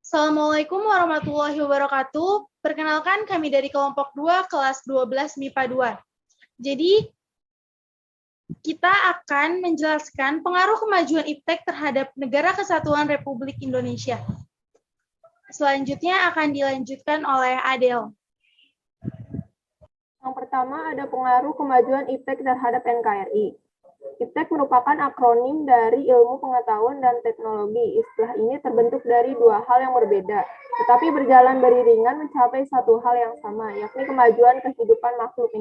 Assalamualaikum warahmatullahi wabarakatuh. Perkenalkan kami dari kelompok 2 kelas 12 MIPA 2. Jadi, kita akan menjelaskan pengaruh kemajuan iptek terhadap Negara Kesatuan Republik Indonesia. Selanjutnya akan dilanjutkan oleh Adel. Yang pertama ada pengaruh kemajuan iptek terhadap NKRI. Iptek merupakan akronim dari Ilmu Pengetahuan dan Teknologi. Istilah ini terbentuk dari dua hal yang berbeda, tetapi berjalan beriringan mencapai satu hal yang sama, yakni kemajuan kehidupan makhluk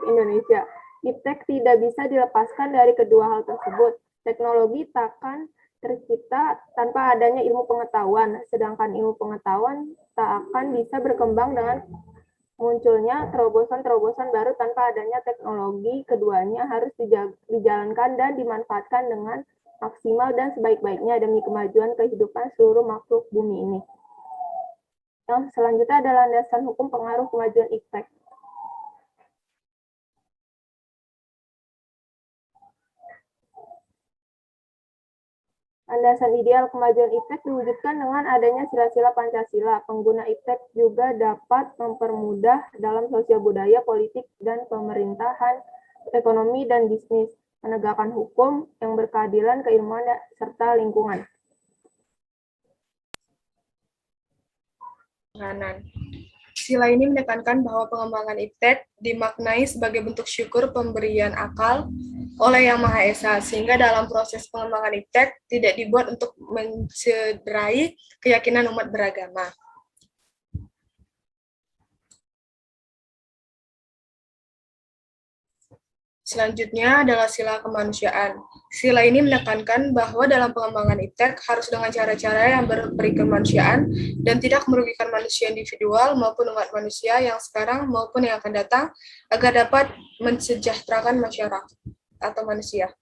Indonesia. Iptek tidak bisa dilepaskan dari kedua hal tersebut. Teknologi takkan tercipta tanpa adanya ilmu pengetahuan, sedangkan ilmu pengetahuan tak akan bisa berkembang dengan munculnya terobosan-terobosan baru tanpa adanya teknologi. Keduanya harus dijalankan dan dimanfaatkan dengan maksimal dan sebaik-baiknya demi kemajuan kehidupan seluruh makhluk bumi ini. Yang selanjutnya adalah landasan hukum pengaruh kemajuan iptek. Landasan ideal kemajuan iptek diwujudkan dengan adanya sila-sila Pancasila. Pengguna iptek juga dapat mempermudah dalam sosial budaya, politik, dan pemerintahan, ekonomi, dan bisnis, menegakkan hukum yang berkeadilan, keilmuan, serta lingkungan. Sila ini menekankan bahwa pengembangan iptek dimaknai sebagai bentuk syukur pemberian akal oleh Yang Maha Esa, sehingga dalam proses pengembangan iptek tidak dibuat untuk mencederai keyakinan umat beragama. Selanjutnya adalah sila kemanusiaan. Sila ini menekankan bahwa dalam pengembangan iptek harus dengan cara-cara yang berberi kemanusiaan dan tidak merugikan manusia individual maupun umat manusia yang sekarang maupun yang akan datang agar dapat mensejahterakan masyarakat atau manusia.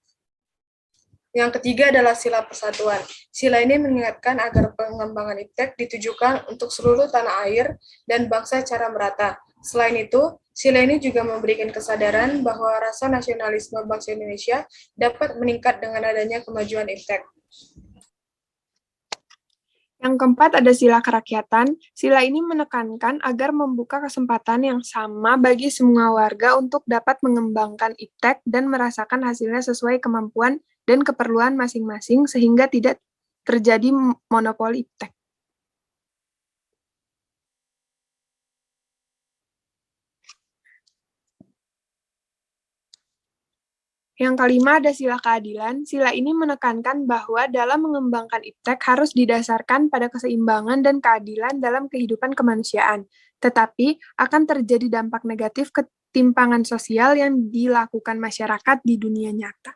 Yang ketiga adalah sila persatuan. Sila ini mengingatkan agar pengembangan iptek ditujukan untuk seluruh tanah air dan bangsa secara merata. Selain itu, sila ini juga memberikan kesadaran bahwa rasa nasionalisme bangsa Indonesia dapat meningkat dengan adanya kemajuan iptek. Yang keempat ada sila kerakyatan. Sila ini menekankan agar membuka kesempatan yang sama bagi semua warga untuk dapat mengembangkan iptek dan merasakan hasilnya sesuai kemampuan dan keperluan masing-masing sehingga tidak terjadi monopoli iptek. Yang kelima ada sila keadilan. Sila ini menekankan bahwa dalam mengembangkan iptek harus didasarkan pada keseimbangan dan keadilan dalam kehidupan kemanusiaan. Tetapi akan terjadi dampak negatif ketimpangan sosial yang dilakukan masyarakat di dunia nyata.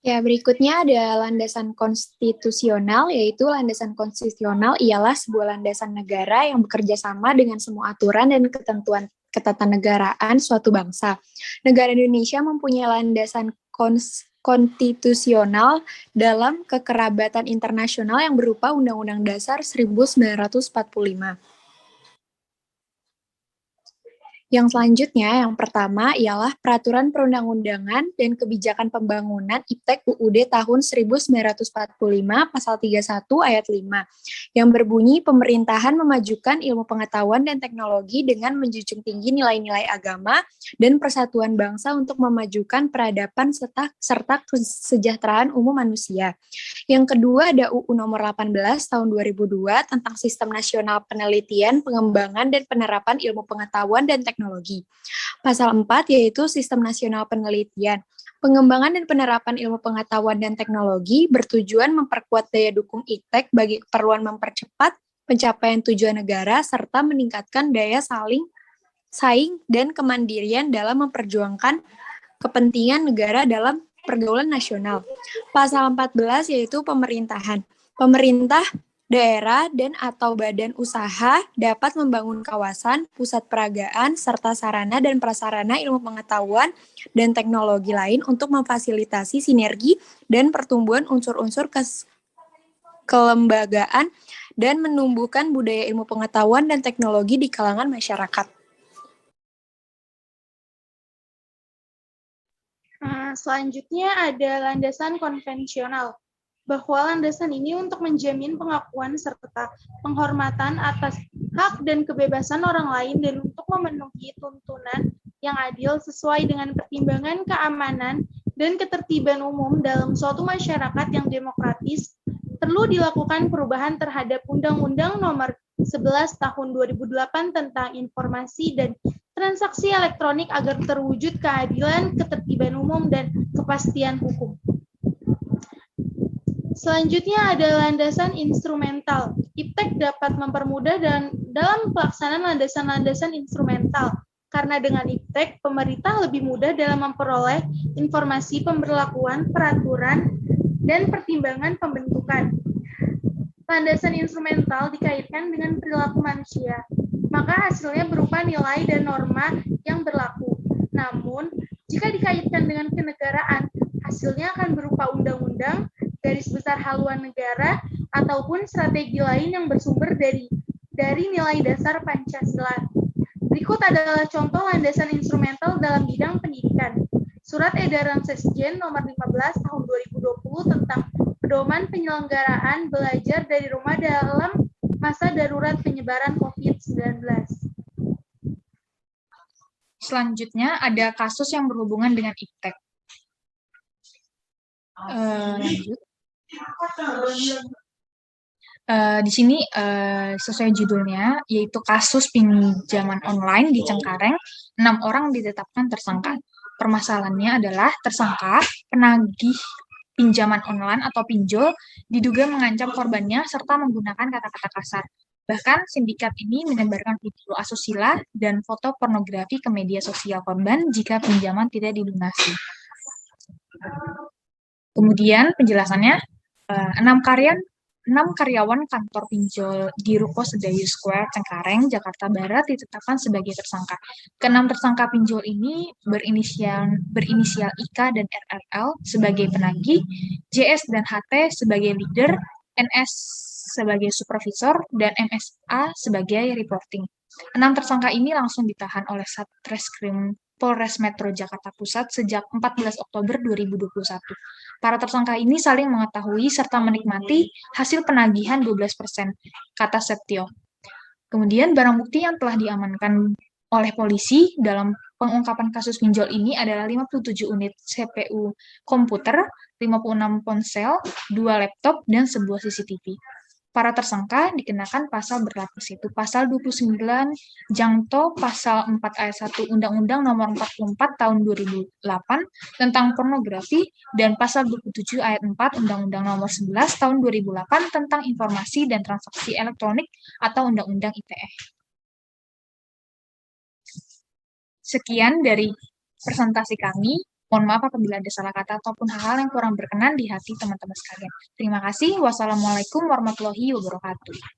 Ya, berikutnya ada landasan konstitusional, yaitu landasan konstitusional ialah sebuah landasan negara yang bekerja sama dengan semua aturan dan ketentuan ketatanegaraan suatu bangsa. Negara Indonesia mempunyai landasan konstitusional dalam kekerabatan internasional yang berupa Undang-Undang Dasar 1945. Yang selanjutnya, yang pertama ialah Peraturan Perundang-undangan dan Kebijakan Pembangunan Iptek UUD tahun 1945 pasal 31 ayat 5 yang berbunyi pemerintahan memajukan ilmu pengetahuan dan teknologi dengan menjunjung tinggi nilai-nilai agama dan persatuan bangsa untuk memajukan peradaban serta kesejahteraan umum manusia. Yang kedua ada UU nomor 18 tahun 2002 tentang Sistem Nasional Penelitian, Pengembangan dan Penerapan Ilmu Pengetahuan dan Teknologi. Pasal 4 yaitu Sistem Nasional Penelitian. Pengembangan dan penerapan ilmu pengetahuan dan teknologi bertujuan memperkuat daya dukung iptek bagi keperluan mempercepat pencapaian tujuan negara serta meningkatkan daya saing dan kemandirian dalam memperjuangkan kepentingan negara dalam pergaulan nasional. Pasal 14 yaitu pemerintahan. Pemerintah daerah dan atau badan usaha dapat membangun kawasan, pusat peragaan, serta sarana dan prasarana ilmu pengetahuan dan teknologi lain untuk memfasilitasi sinergi dan pertumbuhan unsur-unsur kelembagaan dan menumbuhkan budaya ilmu pengetahuan dan teknologi di kalangan masyarakat. Selanjutnya ada landasan konvensional. bahwa landasan ini untuk menjamin pengakuan serta penghormatan atas hak dan kebebasan orang lain dan untuk memenuhi tuntunan yang adil sesuai dengan pertimbangan keamanan dan ketertiban umum dalam suatu masyarakat yang demokratis, perlu dilakukan perubahan terhadap Undang-Undang Nomor 11 Tahun 2008 tentang Informasi dan Transaksi Elektronik agar terwujud keadilan, ketertiban umum, dan kepastian hukum. Selanjutnya ada landasan instrumental. IPTEK dapat mempermudah dalam pelaksanaan landasan-landasan instrumental, karena dengan IPTEK, pemerintah lebih mudah dalam memperoleh informasi pemberlakuan, peraturan, dan pertimbangan pembentukan. Landasan instrumental dikaitkan dengan perilaku manusia, maka hasilnya berupa nilai dan norma yang berlaku. Namun, jika dikaitkan dengan kenegaraan, hasilnya akan berupa undang-undang, garis besar haluan negara, ataupun strategi lain yang bersumber dari nilai dasar Pancasila. Berikut adalah contoh landasan instrumental dalam bidang pendidikan. Surat Edaran Sesjen Nomor 15 Tahun 2020 tentang pedoman penyelenggaraan belajar dari rumah dalam masa darurat penyebaran COVID-19. Selanjutnya ada kasus yang berhubungan dengan IPTEK. Lanjut. Di sini sesuai judulnya, yaitu kasus pinjaman online di Cengkareng, 6 orang ditetapkan tersangka. Permasalahannya adalah tersangka penagih pinjaman online atau pinjol diduga mengancam korbannya serta menggunakan kata-kata kasar. Bahkan sindikat ini menyebarkan video asusila dan foto pornografi ke media sosial korban jika pinjaman tidak dilunasi. Kemudian penjelasannya, 6 karyawan kantor pinjol di Ruko Sedayu Square, Cengkareng, Jakarta Barat ditetapkan sebagai tersangka. Ke-6 tersangka pinjol ini berinisial IK dan RRL sebagai penagih, JS dan HT sebagai leader, NS sebagai supervisor, dan MSA sebagai reporting. 6 tersangka ini langsung ditahan oleh Satreskrim Polres Metro Jakarta Pusat sejak 14 Oktober 2021. Para tersangka ini saling mengetahui serta menikmati hasil penagihan 12%, kata Setio. Kemudian barang bukti yang telah diamankan oleh polisi dalam pengungkapan kasus pinjol ini adalah 57 unit CPU komputer, 56 ponsel, 2 laptop, dan sebuah CCTV. Para tersangka dikenakan pasal berlapis, yaitu pasal 29 Jangto pasal 4 ayat 1 Undang-Undang Nomor 44 Tahun 2008 tentang pornografi dan pasal 27 ayat 4 Undang-Undang Nomor 11 Tahun 2008 tentang informasi dan transaksi elektronik atau Undang-Undang ITE. Sekian dari presentasi kami. Mohon maaf apabila ada salah kata ataupun hal-hal yang kurang berkenan di hati teman-teman sekalian. Terima kasih. Wassalamualaikum warahmatullahi wabarakatuh.